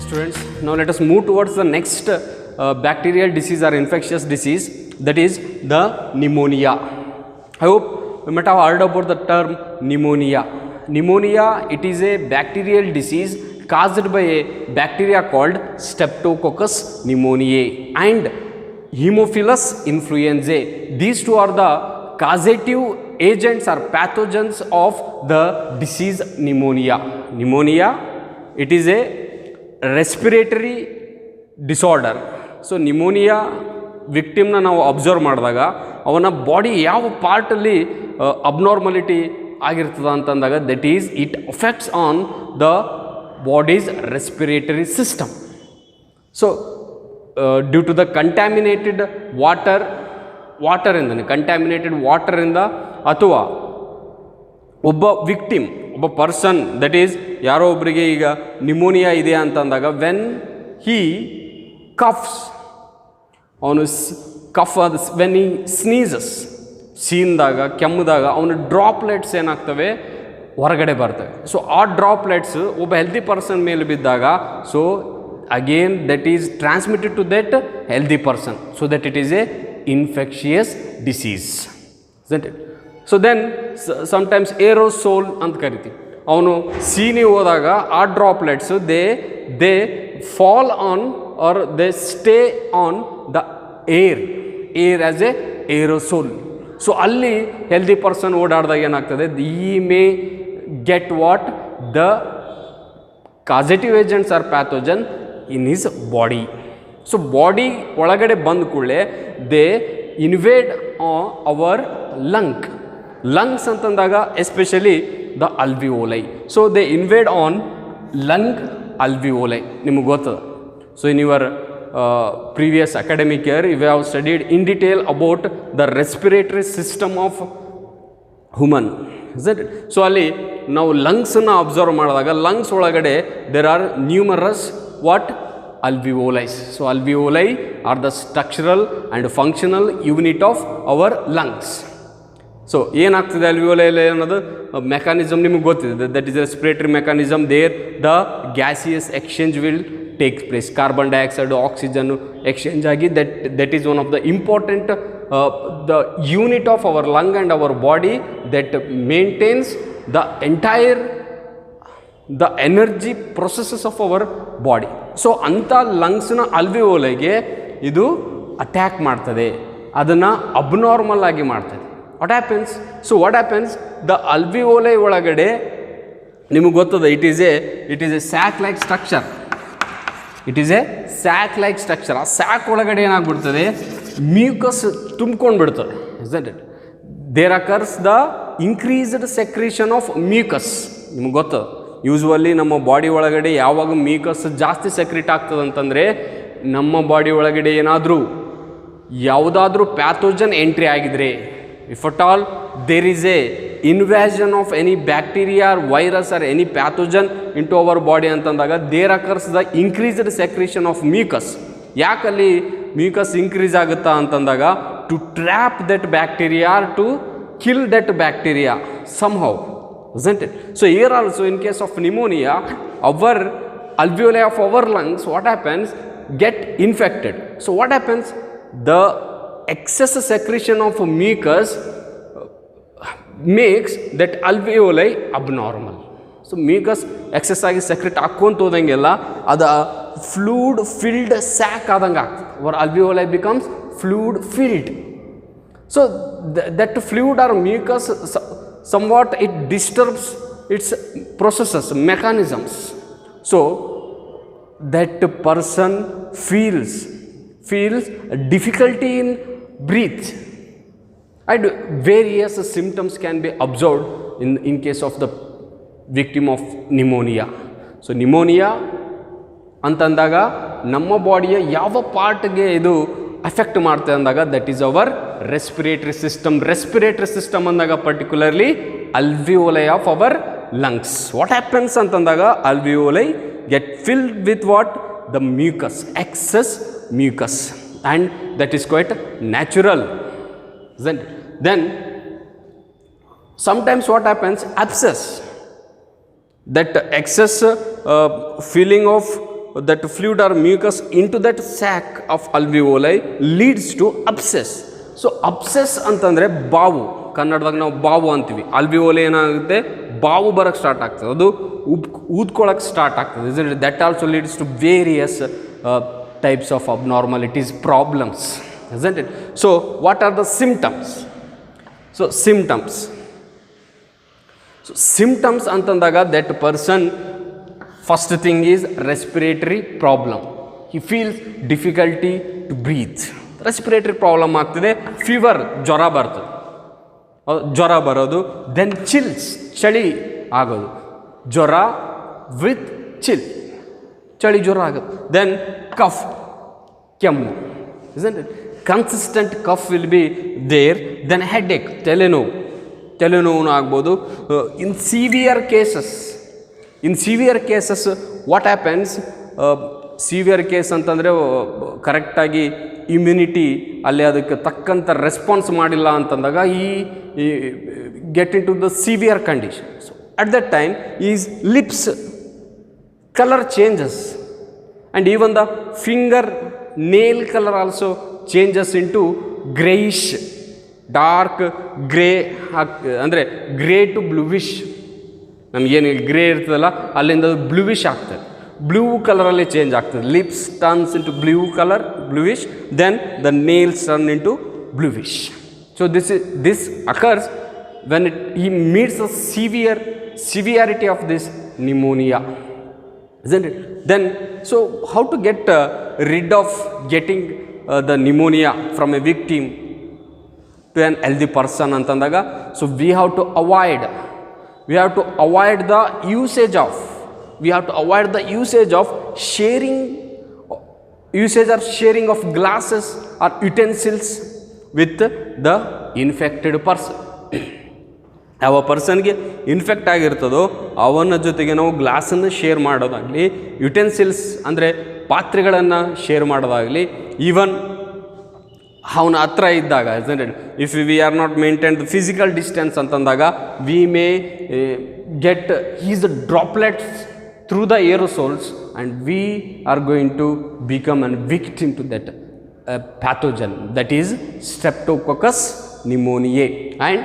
Hi students, now let us move towards the next bacterial disease or infectious disease, that is the pneumonia. I hope you might have heard about the term pneumonia. Pneumonia, it is a bacterial disease caused by a bacteria called Streptococcus pneumoniae and Haemophilus influenzae. These two are the causative agents or pathogens of the disease pneumonia. Pneumonia, it is a respiratory disorder. So pneumonia ವಿಕ್ಟಿಮ್ನ ನಾವು observe ಮಾಡಿದಾಗ ಅವನ body ಯಾವ ಪಾರ್ಟಲ್ಲಿ abnormality ಆಗಿರ್ತದ ಅಂತಂದಾಗ that is it affects on the body's respiratory system. So due to the contaminated ವಾಟರಿಂದನೇ contaminated ವಾಟರಿಂದ ಅಥವಾ ಒಬ್ಬ ವಿಕ್ಟಿಮ್ ಒಬ್ಬ ಪರ್ಸನ್ ದಟ್ ಈಸ್ ಯಾರೋ ಒಬ್ಬರಿಗೆ ಈಗ ನ್ಯೂಮೋನಿಯಾ ಇದೆ ಅಂತಂದಾಗ ವೆನ್ ಹೀ ಕಫ್ಸ್ ಅವನು ವೆನ್ ಈ ಸ್ನೀಸಸ್ ಸೀನ್ದಾಗ ಕೆಮ್ಮದಾಗ ಅವನ ಡ್ರಾಪ್ಲೆಟ್ಸ್ ಏನಾಗ್ತವೆ ಹೊರಗಡೆ ಬರ್ತವೆ. ಸೊ ಆ ಡ್ರಾಪ್ಲೆಟ್ಸ್ ಒಬ್ಬ ಹೆಲ್ದಿ ಪರ್ಸನ್ ಮೇಲೆ ಬಿದ್ದಾಗ so again that is transmitted to that healthy person, so that it is a infectious disease. So then sometimes aerosol ಅಂತ ಕರಿತೀವಿ. ಅವನು ಸೀನಿ ಹೋದಾಗ ಆ droplets they fall on or they stay on the air as a aerosol. So ಅಲ್ಲಿ healthy person ಓಡಾಡಿದಾಗ ಏನಾಗ್ತದೆ, he may get what the causative agents or pathogen in his body. So body ಒಳಗಡೆ ಬಂದ ಕೂಡಲೇ ದೇ ಇನ್ವೇಡ್ ಅವರ್ ಲಂಗ್ಸ್ ಅಂತಂದಾಗ especially the alveoli. So they invade on lung alveoli. ನಿಮಗೆ ಗೊತ್ತದ. So in your previous academic year you have studied in detail about the respiratory system of human, is it? So ಅಲ್ಲಿ ನಾವು ಲಂಗ್ಸನ್ನು observe ಮಾಡಿದಾಗ lungs ಒಳಗಡೆ there are numerous what alveoli. So alveoli are the structural and functional unit of our lungs. So ಏನಾಗ್ತದೆ alveoli ಅನ್ನೋದು mechanism ನಿಮಗೆ ಗೊತ್ತಿದೆ. That is respiratory mechanism. There the gaseous exchange will take place. Carbon dioxide oxygen exchange ಆಗಿ that is one of the important the unit of our lung and our body that maintains the entire the energy processes of our body. So ಅಂಥ ಲಂಗ್ಸ್ನ ಅಲ್ವಿಯೋಲೈಗೆ ಇದು attack ಮಾಡ್ತದೆ, ಅದನ್ನು abnormal ಆಗಿ ಮಾಡ್ತದೆ. what happens? So what happens, the alveoli ಒಳಗಡೆ ನಿಮಗೆ ಗೊತ್ತದ it is a sac like structure. It is a sac like structure. ಆ ಸ್ಯಾಕ್ ಒಳಗಡೆ ಏನಾಗ್ಬಿಡ್ತದೆ, ಮ್ಯೂಕಸ್ ತುಂಬ್ಕೊಂಡು ಬಿಡ್ತದೆ. Isn't it? There occurs the increased secretion of mucus. ನಿಮ್ಗೆ ಗೊತ್ತದ ಯೂಸ್ವಲಿ ನಮ್ಮ ಬಾಡಿ ಒಳಗಡೆ ಯಾವಾಗ ಮ್ಯೂಕಸ್ ಜಾಸ್ತಿ ಸೆಕ್ರೀಟ್ ಆಗ್ತದೆ ಅಂತಂದರೆ ನಮ್ಮ ಬಾಡಿ ಒಳಗಡೆ ಏನಾದರೂ ಯಾವುದಾದ್ರೂ ಪ್ಯಾಥೋಜನ್ ಎಂಟ್ರಿ ಆಗಿದ್ರೆ, if at all there is a invasion of any bacteria or virus or any pathogen into our body ಅಂತಂದಾಗ there occurs the increased secretion of mucus. ಯಾಕಲ್ಲಿ ಮ್ಯೂಕಸ್ ಇನ್ಕ್ರೀಸ್ ಆಗುತ್ತಾ ಅಂತಂದಾಗ to trap that bacteria or to kill that bacteria somehow, isn't it? So here also in case of pneumonia our alveoli of our lungs what happens, get infected. So what happens, the excess secretion of mucus makes that alveoli abnormal. So mucus excess ಆಗಿ secrete ಹಾಕ್ಕೊಂತ ಹೋದಂಗೆಲ್ಲ ಅದು fluid filled sac ಆದಂಗೆ ಆಗ್ತದೆ. Our alveoli becomes fluid filled. So that fluid or mucus somewhat it disturbs its processes, mechanisms. So that person feels difficulty in breathe and various symptoms can be observed in case of the victim of pneumonia. So pneumonia ಅಂತಂದಾಗ ನಮ್ಮ ಬಾಡಿಯ ಯಾವ ಪಾರ್ಟ್ಗೆ ಇದು affect ಮಾಡ್ತದೆ ಅಂದಾಗ that is our respiratory system ಅಂದಾಗ particularly alveoli of our lungs. What happens ಅಂತಂದಾಗ alveoli get filled with what the mucus, excess mucus, and that is quite natural. Then sometimes what happens, abscess, that excess filling of that fluid or mucus into that sac of alveoli leads to abscess. So abscess ಅಂತಂದರೆ ಬಾವು, ಕನ್ನಡದಾಗ ನಾವು ಬಾವು ಅಂತೀವಿ. ಆಲ್ವಿಯೋಲಿ ಏನಾಗುತ್ತೆ, ಬಾವು ಬರೋಕ್ಕೆ start ಆಗ್ತದೆ, ಅದು ಊದ್ಕೊಳ್ಳೋಕೆ ಸ್ಟಾರ್ಟ್ ಆಗ್ತದೆ. Is that also leads to various types of abnormalities, problems, isn't it? So what are the symptoms? So symptoms ಅಂತಂದಾಗ that person, first thing is respiratory problem. He feels difficulty to breathe. Respiratory problem ಆಗ್ತದೆ, fever, ಜ್ವರ ಬರ್ತದೆ, ಜ್ವರ ಬರೋದು, then chills, ಚಳಿ ಆಗೋದು, ಜ್ವರ with chill, ಚಳಿ ಜ್ವರ ಆಗೋದು, ದೆನ್ ಕಫ್, ಕೆಮ್ಮು, isn't it? Consistent cough will be there, then headache, ತಲೆನೋವು ಆಗ್ಬೋದು. In severe cases what happens, severe case ಅಂತಂದರೆ ಕರೆಕ್ಟಾಗಿ ಇಮ್ಯುನಿಟಿ ಅಲ್ಲಿ ಅದಕ್ಕೆ ತಕ್ಕಂಥ ರೆಸ್ಪಾನ್ಸ್ ಮಾಡಿಲ್ಲ ಅಂತಂದಾಗ ಈ get into the severe condition. So at that time is lips colour changes and even the finger nail colour also changes into greyish, dark grey, ಅಂದರೆ grey to bluish. ನಮಗೇನು grey ಇರ್ತದಲ್ಲ ಅಲ್ಲಿಂದ ಬ್ಲೂವಿಶ್ ಆಗ್ತದೆ, blue ಕಲರಲ್ಲಿ change ಆಗ್ತದೆ. Lips turns into bluish, then the nails turn into bluish. So this occurs when he meets the severity of this pneumonia, isn't it? Then so how to get rid of getting the pneumonia from a victim to an healthy person antandhaga, so we have to avoid the usage of sharing of glasses or utensils with the infected person. ಯಾವ ಪರ್ಸನ್ಗೆ infect ಆಗಿರ್ತದೋ ಅವನ ಜೊತೆಗೆ ನಾವು ಗ್ಲಾಸನ್ನು share ಮಾಡೋದಾಗಲಿ, utensils ಅಂದರೆ ಪಾತ್ರೆಗಳನ್ನು share ಮಾಡೋದಾಗಲಿ, even ಅವನ ಹತ್ರ ಇದ್ದಾಗ, if we are not maintain the physical distance ಅಂತಂದಾಗ we may get his droplets through the aerosols and we are going to become a victim to that pathogen, that is Streptococcus pneumoniae and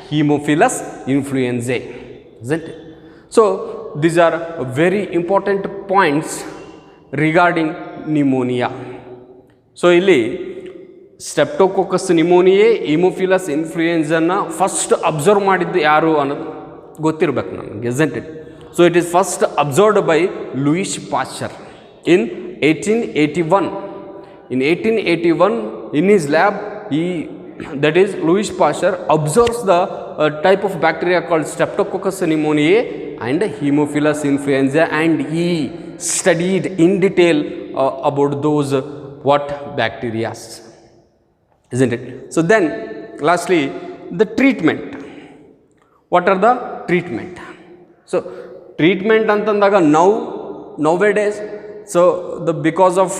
Haemophilus influenzae, isn't it? So these are very important points regarding pneumonia. So ಇಲ್ಲಿ Streptococcus pneumoniae, Haemophilus influenzae first observe ಮಾಡಿದ್ದು ಯಾರು ಅನ್ನೋದು ಗೊತ್ತಿರಬೇಕು ನಮಗೆ, isn't it? So it is first observed by Louis Pasteur in 1881. In 1881, in his lab, Louis Pasteur observes the type of bacteria called Streptococcus pneumoniae and Haemophilus influenzae, and he studied in detail about those bacteria, isn't it? So then, lastly, the treatment. What are the treatment? So treatment ಅಂತಂದಾಗ nowadays, so because of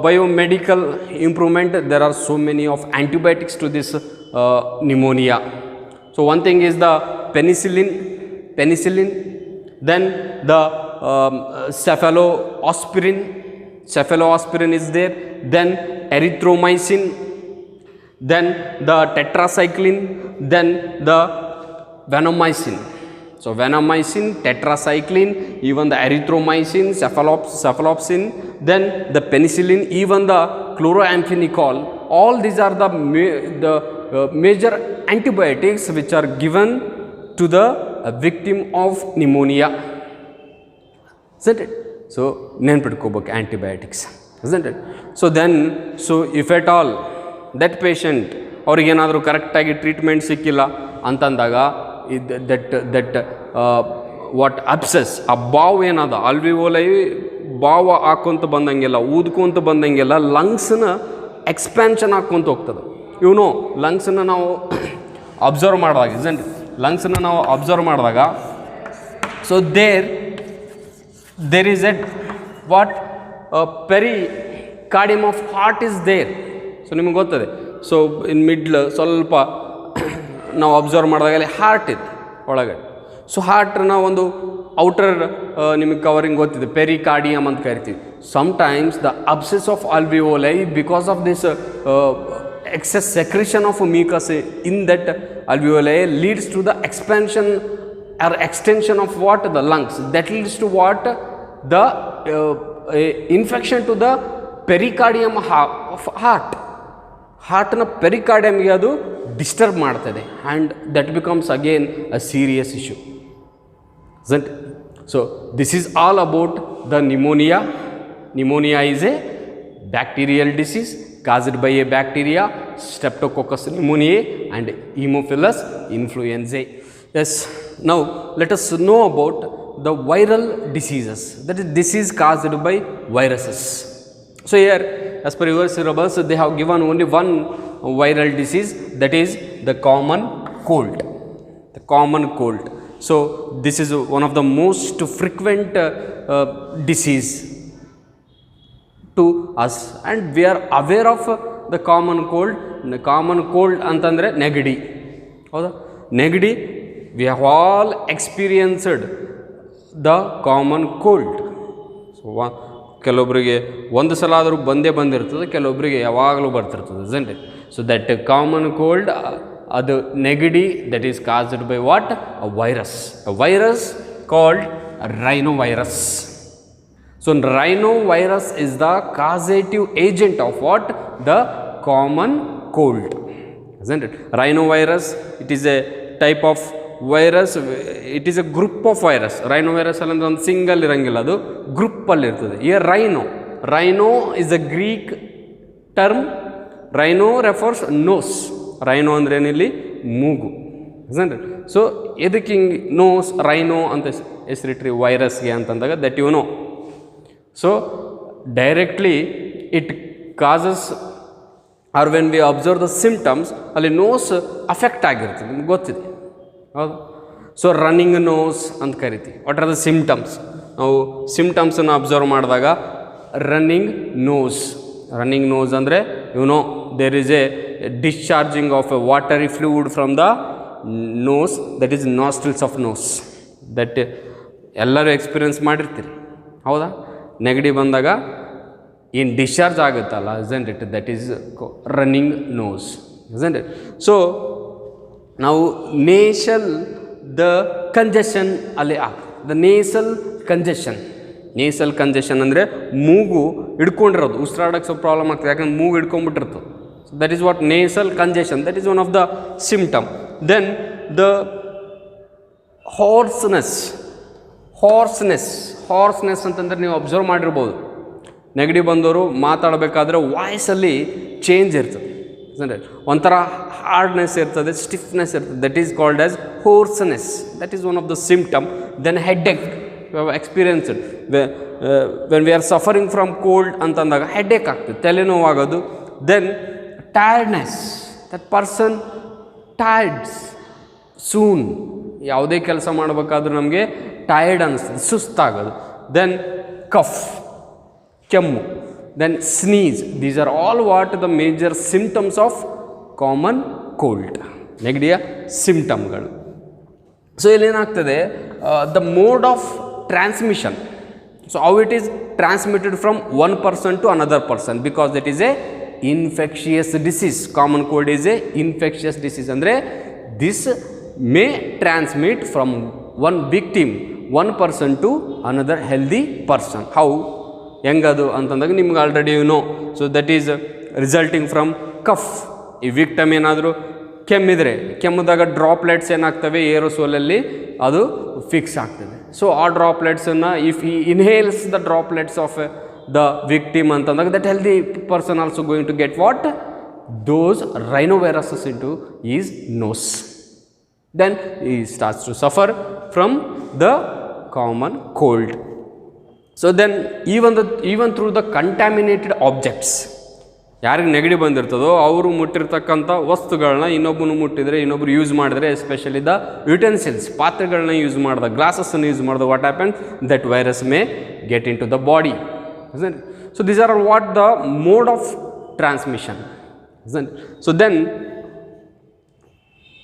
biomedical improvement, there are so many of antibiotics to this pneumonia. So one thing is the penicillin, then the cephalosporin is there, then erythromycin, then the tetracycline, then the vancomycin. So vancomycin, tetracycline, even the erythromycin, cephalosporin, then the penicillin, even the chloramphenicol, all these are the major antibiotics which are given to the victim of pneumonia, isn't it? So ನೆನ್ಪಿಟ್ಕೋಬೇಕು antibiotics, isn't it? So if at all that patient ಅವ್ರಿಗೇನಾದರೂ ಕರೆಕ್ಟಾಗಿ treatment ಸಿಕ್ಕಿಲ್ಲ ಅಂತಂದಾಗ what obsess, ಆ ಬಾವು ಏನದ alveoli ಬಾವು ಹಾಕ್ಕೊಂತ ಬಂದಂಗೆಲ್ಲ, ಊದ್ಕೊಂತ ಬಂದಂಗೆಲ್ಲ ಲಂಗ್ಸ್ನ expansion ಹಾಕ್ಕೊಂತ ಹೋಗ್ತದೆ. ಇವನು ಲಂಗ್ಸನ್ನು ನಾವು ಅಬ್ಸರ್ವ್ ಮಾಡಿದಾಗ, ಲಂಗ್ಸನ್ನು ನಾವು ಅಬ್ಸರ್ವ್ ಮಾಡಿದಾಗ, so there is a pericardium of heart is there. So ನಿಮಗೆ ಗೊತ್ತದೆ. ಸೊ ಇನ್ ಮಿಡ್ಲ್ ಸ್ವಲ್ಪ ನಾವು ಅಬ್ಸರ್ವ್ ಮಾಡಿದಾಗ ಅಲ್ಲಿ ಹಾರ್ಟ್ ಇತ್ತು ಒಳಗಡೆ. ಸೊ ಹಾರ್ಟ್ನ ಒಂದು ಔಟರ್ ನಿಮಗೆ ಕವರಿಂಗ್ ಗೊತ್ತಿದೆ, ಪೆರಿಕಾರ್ಡಿಯಮ್ ಅಂತ ಕರಿತೀವಿ. Sometimes the abscess of alveoli because of this excess secretion of mucus in that alveoli leads to the expansion or extension of what? The lungs. That leads to what? The infection to the pericardium of heart. ಹಾರ್ಟ್ನ ಪೆರಿಕಾರ್ಡಿಯಮ್ಗೆ ಅದು disturb ಮಾಡ್ತದೆ and that becomes again a serious issue. isn't it? So this is all about the pneumonia. Pneumonia is a bacterial disease caused by a bacteria, Streptococcus pneumoniae and Haemophilus influenzae. Yes, now let us know about the viral diseases, that is disease caused by viruses. So here as per your syllabus they have given only one viral disease, that is the common cold. The common cold. So this is one of the most frequent disease to us and we are aware of the common cold. The common cold ಅಂತಂದರೆ ನೆಗಡಿ, ಹೌದಾ? ನೆಗಡಿ we have all experienced the common cold. So ಕೆಲವೊಬ್ಬರಿಗೆ ಒಂದು ಸಲ ಆದರೂ ಬಂದಿರ್ತದೆ, ಕೆಲವೊಬ್ಬರಿಗೆ ಯಾವಾಗಲೂ ಬರ್ತಿರ್ತದೆ, isn't it? So that common cold, ಅದು ನೆಗಡಿ, that is caused by what? A virus called rhinovirus. So rhinovirus is the causative agent of what? The common cold, isn't it? Rhinovirus, it is a type of virus, it is a group of virus. Rhinovirus allande ಒಂದು single ಇರಂಗಿಲ್ಲ, ಅದು group ಅಲ್ಲಿ ಇರ್ತದೆ. Here rhino is a Greek term. Rhino refers nose. Rhino ಅಂದ್ರೆ ಏನಿಲ್ಲಿ ಮೂಗು, isn't it? So ಎದಕ್ಕೆ ಹಿಂಗೆ nose rhino ಅಂತ ಹೆಸರಿಟ್ರಿ ವೈರಸ್ಗೆ ಅಂತಂದಾಗ that you know. So directly it causes or when we observe the symptoms, ಅಲ್ಲಿ ನೋಸ್ ಅಫೆಕ್ಟ್ ಆಗಿರ್ತದೆ, ನಿಮ್ಗೆ ಗೊತ್ತಿದೆ, ಹೌದು? ಸೊ ರನ್ನಿಂಗ್ ನೋಸ್ ಅಂತ ಕರಿತೀವಿ. What are the symptoms? ನಾವು ಸಿಂಪ್ಟಮ್ಸನ್ನು ಅಬ್ಸರ್ವ್ ಮಾಡಿದಾಗ ರನ್ನಿಂಗ್ ನೋಸ್ ಅಂದರೆ you know there is a discharging of a watery fluid from the nose, that is nostrils of nose. that ಎಲ್ಲರೂ ಎಕ್ಸ್ಪೀರಿಯನ್ಸ್ ಮಾಡಿರ್ತೀರಿ, ಹೌದಾ? ನೆಗಡಿ ಬಂದಾಗ ಏನು ಡಿಸ್ಚಾರ್ಜ್ ಆಗುತ್ತಲ್ಲ, isn't it? that is running nose, isn't it? So ನಾವು ನೇಷಲ್ the congestion ಅಲ್ಲಿ the nasal congestion ಅಂದರೆ ಮೂಗು ಹಿಡ್ಕೊಂಡಿರೋದು, ಉಸಿರಾಡೋಕ್ಕೆ ಸ್ವಲ್ಪ ಪ್ರಾಬ್ಲಮ್ ಆಗ್ತದೆ, ಯಾಕಂದ್ರೆ ಮೂಗು ಹಿಡ್ಕೊಂಡ್ಬಿಟ್ಟಿರ್ತದೆ. That is what nasal congestion, that is one of the symptom. Then the hoarseness ಅಂತಂದರೆ ನೀವು ಅಬ್ಸರ್ವ್ ಮಾಡಿರ್ಬೋದು, ನೆಗಡಿ ಬಂದವರು ಮಾತಾಡಬೇಕಾದ್ರೆ ವಾಯ್ಸಲ್ಲಿ ಚೇಂಜ್ ಇರ್ತದೆ, ಒಂಥರ ಹಾರ್ಡ್ನೆಸ್ ಇರ್ತದೆ, ಸ್ಟಿಫ್ನೆಸ್ ಇರ್ತದೆ, that is called as hoarseness. That is one of the symptom. Then headache, you have experienced when we are suffering from cold ಅಂತಂದಾಗ ಹೆಡ್ಏಕ್ ಆಗ್ತದೆ, ತಲೆನೋವಾಗೋದು. Then tiredness, that person tireds soon, ಯಾವುದೇ ಕೆಲಸ ಮಾಡಬೇಕಾದ್ರೂ ನಮಗೆ tired ಅನ್ನಿಸ್ತದೆ, ಸುಸ್ತಾಗೋದು. ದೆನ್ ಕಫ್, ಕೆಮ್ಮು. Then sneeze. These are all what the major symptoms of common cold, ನೆಗಡಿಯ ಸಿಂಪ್ಟಮ್ಗಳು. ಸೊ ಇಲ್ಲೇನಾಗ್ತದೆ, the mode of transmission. So how it is transmitted from one person to another person, because that is a infectious disease. Common cold is a infectious disease. ಅಂದರೆ this may transmit from one victim, one person to another healthy person. How? ಹೆಂಗದು ಅಂತಂದಾಗ ನಿಮ್ಗೆ already you know. So that is resulting from cough. ಈ victim ಏನಾದರೂ ಕೆಮ್ಮಿದರೆ, ಕೆಮ್ಮಿದಾಗ droplets ಏನಾಗ್ತವೆ ಏರೋಸೋಲಲ್ಲಿ, ಅದು fix ಆಗ್ತದೆ. So ಆ ಡ್ರಾಪ್ಲೆಟ್ಸನ್ನು if he inhales the droplets of the victim ಅಂತಂದಾಗ that healthy person also going to get what? Those rhinoviruses into his nose. Then he starts to suffer from the common cold. So then even through the contaminated objects, ಯಾರಿಗೆ ನೆಗಡಿ ಬಂದಿರ್ತದೋ ಅವರು ಮುಟ್ಟಿರ್ತಕ್ಕಂಥ ವಸ್ತುಗಳನ್ನ ಇನ್ನೊಬ್ಬನು ಮುಟ್ಟಿದರೆ, ಇನ್ನೊಬ್ರು use ಮಾಡಿದ್ರೆ, especially the utensils, ಪಾತ್ರೆಗಳನ್ನ use ಮಾಡಿದ, ಗ್ಲಾಸಸ್ಸನ್ನು ಯೂಸ್ ಮಾಡಿದ, what happens? That virus may get into the body, isn't it? So these are what the mode of transmission, isn't it? So then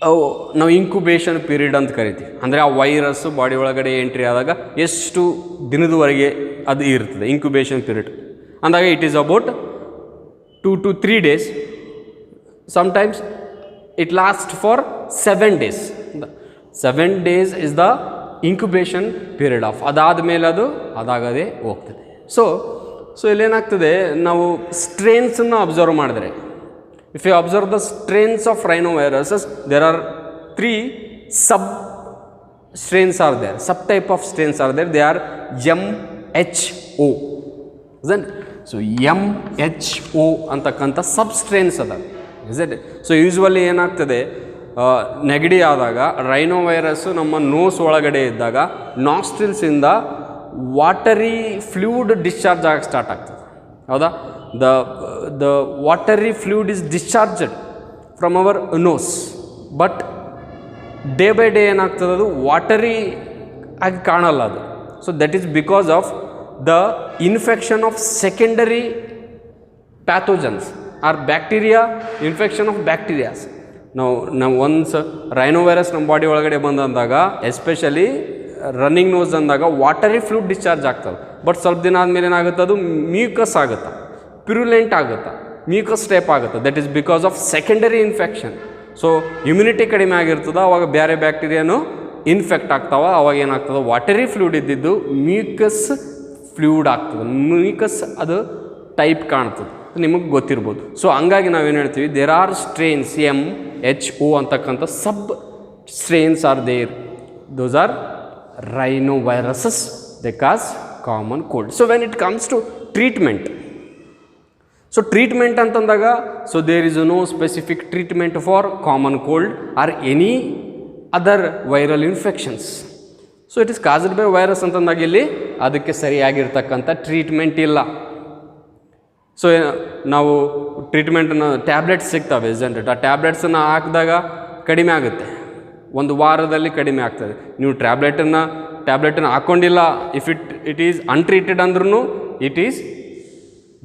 ಅವು ನಾವು ಇಂಕ್ಯುಬೇಷನ್ ಪೀರಿಯಡ್ ಅಂತ ಕರಿತೀವಿ. ಅಂದರೆ ಆ ವೈರಸ್ಸು ಬಾಡಿ ಒಳಗಡೆ ಎಂಟ್ರಿ ಆದಾಗ ಎಷ್ಟು ದಿನದವರೆಗೆ ಅದು ಇರ್ತದೆ ಇಂಕ್ಯುಬೇಷನ್ ಪೀರಿಯಡ್ ಅಂದಾಗ it is about 2 to 3 days. Sometimes it last for 7 days. 7 days is the incubation period of. ಅದಾದ ಮೇಲೆ ಅದು ಅದಾಗದೇ ಹೋಗ್ತದೆ. ಸೊ ಇಲ್ಲೇನಾಗ್ತದೆ, ನಾವು ಸ್ಟ್ರೇನ್ಸನ್ನು ಅಬ್ಸರ್ವ್ ಮಾಡಿದ್ರೆ, if you observe the strains of rhinoviruses, there are 3 sub strains are there, subtype of strains are there. They are MHO, isn't it? So MHO ಅಂತಕ್ಕಂಥ sub strains ಅದ, is it? So usually ಏನಾಗ್ತದೆ, ನೆಗಡಿ ಆದಾಗ ರೈನೋವೈರಸ್ಸು ನಮ್ಮ nose ಒಳಗಡೆ ಇದ್ದಾಗ ನಾಸ್ಟ್ರಿಲ್ಸಿಂದ watery fluid discharge ಆಗಕ್ಕೆ start ಆಗ್ತದೆ, ಹೌದಾ? The watery fluid is discharged from our nose, but day by day ಏನಾಗ್ತದೆ, ಅದು ವಾಟರಿ ಆಗಿ ಕಾಣಲ್ಲ ಅದು. So that is because of the infection of secondary pathogens or bacteria, infection of bacterias. ನಾವು once rhinovirus ನಮ್ಮ body ಒಳಗಡೆ ಬಂದಂದಾಗ, especially running nose ಅಂದಾಗ ವಾಟರಿ ಫ್ಲೂಯಿಡ್ ಡಿಸ್ಚಾರ್ಜ್ ಆಗ್ತದೆ. ಬಟ್ ಸ್ವಲ್ಪ ದಿನ ಆದಮೇಲೆ ಏನಾಗುತ್ತೆ, ಅದು ಮ್ಯೂಕಸ್ ಆಗುತ್ತೆ, ಪ್ಯೂರುಲೆಂಟ್ ಆಗುತ್ತೆ, ಮ್ಯೂಕಸ್ ಟೈಪ್ ಆಗುತ್ತೆ. That is because of secondary infection. So immunity ಕಡಿಮೆ ಆಗಿರ್ತದೆ, ಅವಾಗ ಬೇರೆ ಬ್ಯಾಕ್ಟೀರಿಯಾನು ಇನ್ಫೆಕ್ಟ್ ಆಗ್ತಾವೆ. ಅವಾಗ ಏನಾಗ್ತದೆ, ವಾಟರಿ ಫ್ಲೂಯಿಡ್ ಇದ್ದಿದ್ದು ಮ್ಯೂಕಸ್ ಫ್ಲೂಯಿಡ್ ಆಗ್ತದೆ, ಮ್ಯೂಕಸ್ ಅದು ಟೈಪ್ ಕಾಣ್ತದೆ, ನಿಮಗೆ ಗೊತ್ತಿರ್ಬೋದು. ಸೊ ಹಂಗಾಗಿ ನಾವೇನು ಹೇಳ್ತೀವಿ, ದೇರ್ ಆರ್ ಸ್ಟ್ರೇನ್ಸ್ MHO ಅಂತಕ್ಕಂಥ sub strains are there. Those are rhinoviruses, they cause common cold. So when it comes to treatment, so treatment ಅಂತಂದಾಗ, so there is no specific treatment for common cold or any other viral infections. So it is caused by virus ಅಂತಂದಾಗ ಇಲ್ಲಿ ಅದಕ್ಕೆ ಸರಿಯಾಗಿರ್ತಕ್ಕಂಥ treatment ಇಲ್ಲ. So ನಾವು ಟ್ರೀಟ್ಮೆಂಟನ್ನು tablets ಸಿಗ್ತವೆ, ಆ ಟ್ಯಾಬ್ಲೆಟ್ಸನ್ನು ಹಾಕಿದಾಗ ಕಡಿಮೆ ಆಗುತ್ತೆ, ಒಂದು ವಾರದಲ್ಲಿ ಕಡಿಮೆ ಆಗ್ತದೆ. ನೀವು ಟ್ಯಾಬ್ಲೆಟನ್ನು ಹಾಕ್ಕೊಂಡಿಲ್ಲ, ಇಫ್ ಇಟ್ ಈಸ್ ಅನ್ಟ್ರೀಟೆಡ್ ಅಂದ್ರೂ it is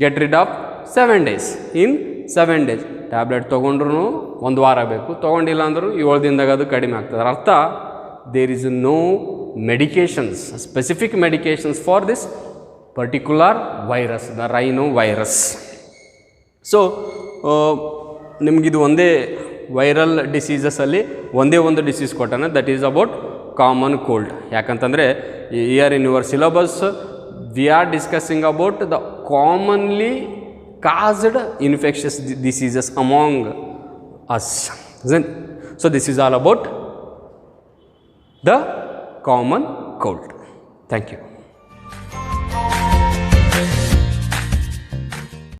get rid of 7 days. ಇನ್ 7 days ಟ್ಯಾಬ್ಲೆಟ್ ತೊಗೊಂಡ್ರೂ ಒಂದು ವಾರ ಬೇಕು, ತೊಗೊಂಡಿಲ್ಲ ಅಂದರೂ 7 ದಿನದಾಗ ಅದು ಕಡಿಮೆ ಆಗ್ತದೆ. ಅರ್ಥ, there is no medications, specific medications for this particular virus, the rhino virus. So ನಿಮಗಿದು ಒಂದೇ ವೈರಲ್ ಡಿಸೀಸಸಲ್ಲಿ ಒಂದೇ ಒಂದು ಡಿಸೀಸ್ ಕೊಟ್ಟಾನೆ, that is about common cold. ಯಾಕಂತಂದರೆ year in your syllabus we are discussing about the commonly caused infectious diseases among us, isn't? So this is all about the common cold. Thank you.